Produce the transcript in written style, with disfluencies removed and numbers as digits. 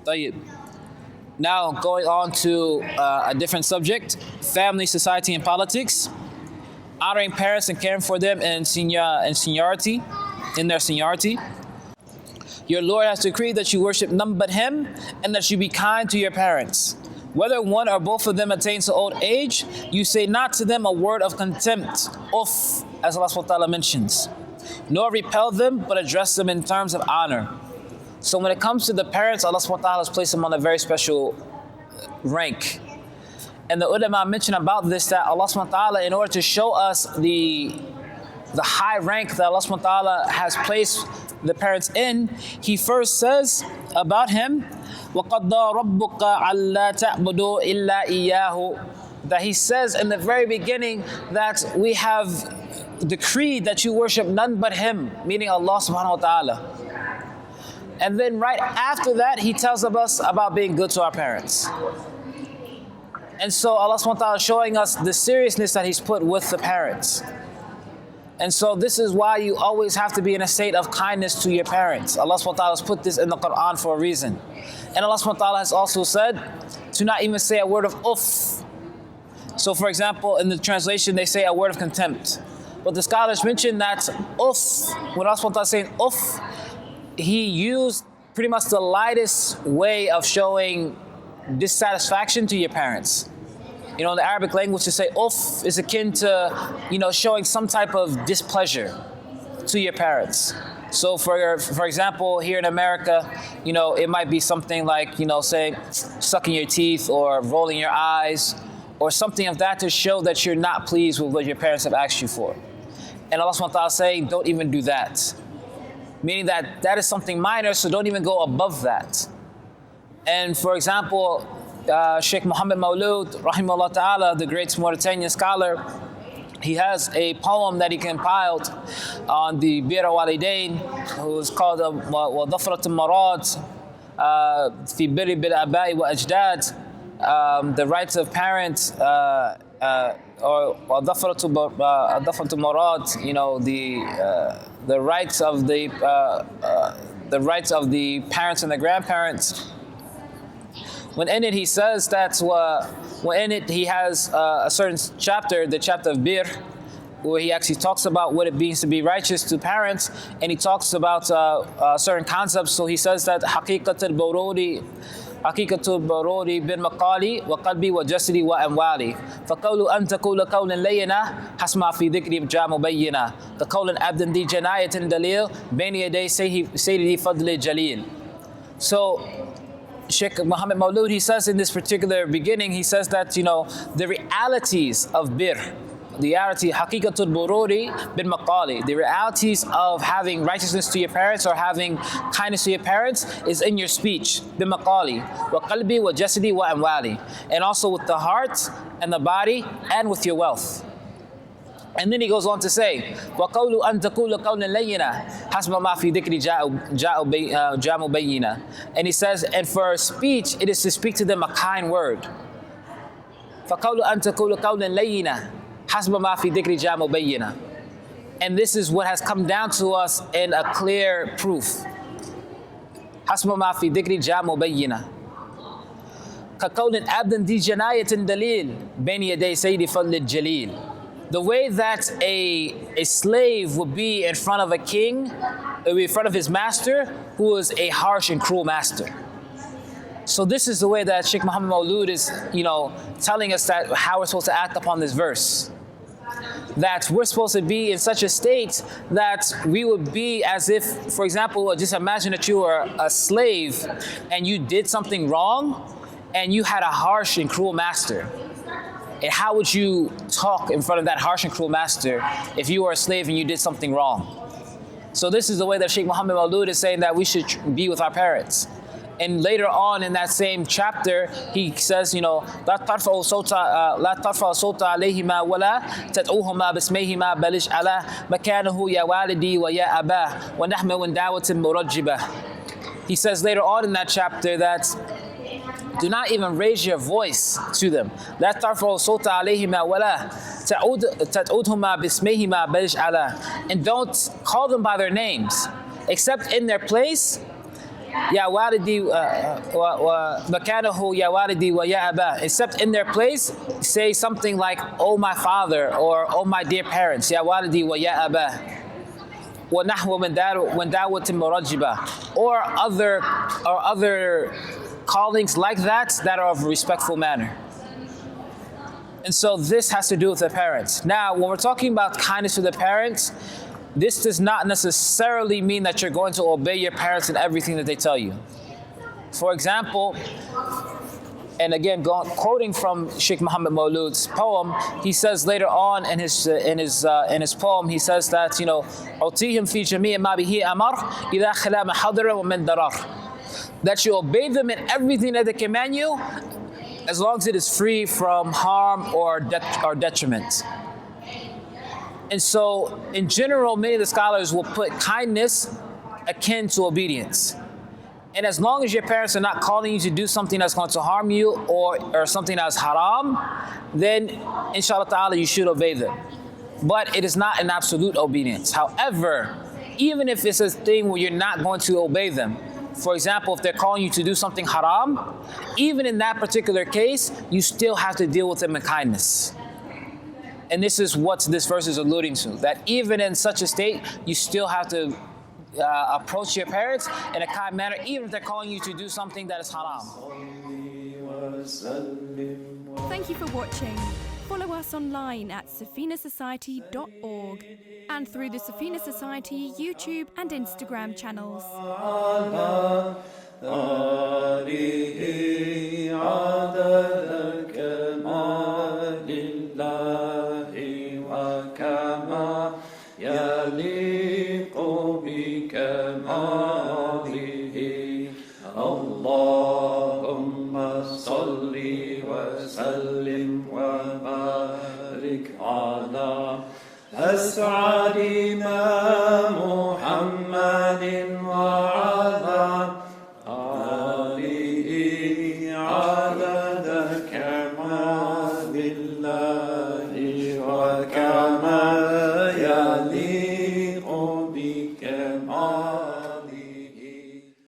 طيب. Now going on to a different subject, family, society, and politics. Honoring parents and caring for them in seniority, in their seniority. Your Lord has decreed that you worship none but Him and that you be kind to your parents. Whether one or both of them attains to old age, you say not to them a word of contempt, uff, as Allah subhanahu wa ta'ala mentions. Nor repel them, but address them in terms of honor. So when it comes to the parents, Allah subhanahu wa ta'ala has placed them on a very special rank. And the ulama mentioned about this that Allah subhanahu wa ta'ala, in order to show us the high rank that Allah subhanahu wa ta'ala has placed the parents in, He first says about Him, وَقَضَّى رَبُّكَ عَلَّا تَعْبُدُوا إِلَّا إِيَّاهُ, that He says in the very beginning that we have decreed that you worship none but Him, meaning Allah subhanahu wa ta'ala. And then right after that, He tells us about being good to our parents. And so Allah subhanahu wa ta'ala is showing us the seriousness that He's put with the parents. And so this is why you always have to be in a state of kindness to your parents. Allah subhanahu wa ta'ala has put this in the Quran for a reason. And Allah subhanahu wa ta'ala has also said to not even say a word of uff. So for example, in the translation, they say a word of contempt. But the scholars mention that uff, when Allah subhanahu wa ta'ala is saying uff, He used pretty much the lightest way of showing dissatisfaction to your parents. You know, in the Arabic language, to say uff is akin to, showing some type of displeasure to your parents. So for example, here in America, it might be something like, say, sucking your teeth or rolling your eyes or something of that to show that you're not pleased with what your parents have asked you for. And Allah subhanahu wa ta'ala is saying, don't even do that. Meaning that is something minor, so don't even go above that. And for example, Sheikh Muhammad Maulud, rahimahullah ta'ala, the great Mauritanian scholar, he has a poem that he compiled on the Bir Walidain, who is called وَضَفْرَةُ الْمَرَادِ فِي بِرِّ بِالْأَبَاءِ وَأَجْدَادِ, the rights of parents, or وَضَفْرَةُ الْمَرَادِ, the rights of the parents and the grandparents. When in it he says that, when in it he has a certain chapter, the chapter of Bir, where he actually talks about what it means to be righteous to parents, and he talks about certain concepts. So he says that حقيقة البرور بالمقال وقلبي وجسدي وأموالي فقول أن تقول قولا لينا حسب في ذكري جاء مبينا كقول عبد ذي جناية دليل بين يدي سيدي فضل جليل. So Sheikh Muhammad Maulud, he says in this particular beginning, he says that, the realities of bir, the reality, haqiqatul bururi bin maqali, the realities of having righteousness to your parents or having kindness to your parents is in your speech, bin maqali, wa qalbi wa jasadi wa amwali, and also with the heart and the body and with your wealth. And then he goes on to say, وَقَوْلُ أَن تَقُولَ قَوْلًا لَيِّنًا حَسْبَ مَا فِي ذِكْرِ جَاءُ مُبَيِّنًا. And he says, and for speech, it is to speak to them a kind word. فَقَوْلُ أَن تَقُولَ قَوْلًا لَيِّنًا حَسْبَ مَا فِي ذِكْرِ جَاءُ مُبَيِّنًا. And this is what has come down to us in a clear proof. حَسْبَ مَا فِي ذِكْرِ جَاءُ مُبَيِّنًا كَقَوْلٍ عَبْدٍ ذِي جَنَايَةٍ دَلِيلٍ بَيْنِ يَدَيْ سَيْدِ فَضْلِ الْجَلِيلِ. The way that a slave would be in front of a king, would be in front of his master, who is a harsh and cruel master. So this is the way that Sheikh Muhammad Maulud is, telling us that how we're supposed to act upon this verse. That we're supposed to be in such a state that we would be as if, for example, just imagine that you were a slave and you did something wrong and you had a harsh and cruel master. And how would you talk in front of that harsh and cruel master if you were a slave and you did something wrong? So this is the way that Sheikh Muhammad Maulud is saying that we should be with our parents. And later on in that same chapter, he says, لا ترفعوا صوت عليهما ولا تدعوهما باسميهما بلش على مكانه يا والدي ويا أباه ونحن دعوة مرجبة. He says later on in that chapter that do not even raise your voice to them. لا ترفعوا صوت عليهما ولا تدعوهما باسميهما بلش على. And don't call them by their names, except in their place Ya walidi wa makanahu ya walidi wa ya aba. Except in their place, say something like, "Oh my father," or "Oh my dear parents." Ya walidi wa ya aba. Wa nahwa min da'watin murajjiba. Or other callings like that are of a respectful manner. And so this has to do with the parents. Now, when we're talking about kindness to the parents, this does not necessarily mean that you're going to obey your parents in everything that they tell you. For example, and again, quoting from Sheikh Muhammad Maulud's poem, he says later on in his poem, he says that, you know, "Utihim fi jami' ma bihi amar idha khala mahadara wa min darar." That you obey them in everything that they command you, as long as it is free from harm or detriment. And so, in general, many of the scholars will put kindness akin to obedience. And as long as your parents are not calling you to do something that's going to harm you or something that's haram, then inshallah ta'ala you should obey them. But it is not an absolute obedience. However, even if it's a thing where you're not going to obey them, for example, if they're calling you to do something haram, even in that particular case, you still have to deal with them in kindness. And this is what this verse is alluding to, that even in such a state, you still have to approach your parents in a kind manner, even if they're calling you to do something that is haram. Thank you for watching. Follow us online at safinasociety.org and through the Safina Society YouTube and Instagram channels. يليق بكماله اللهم صل وسلم وبارك على أسعد ما محمد وعلى آله عدد كمال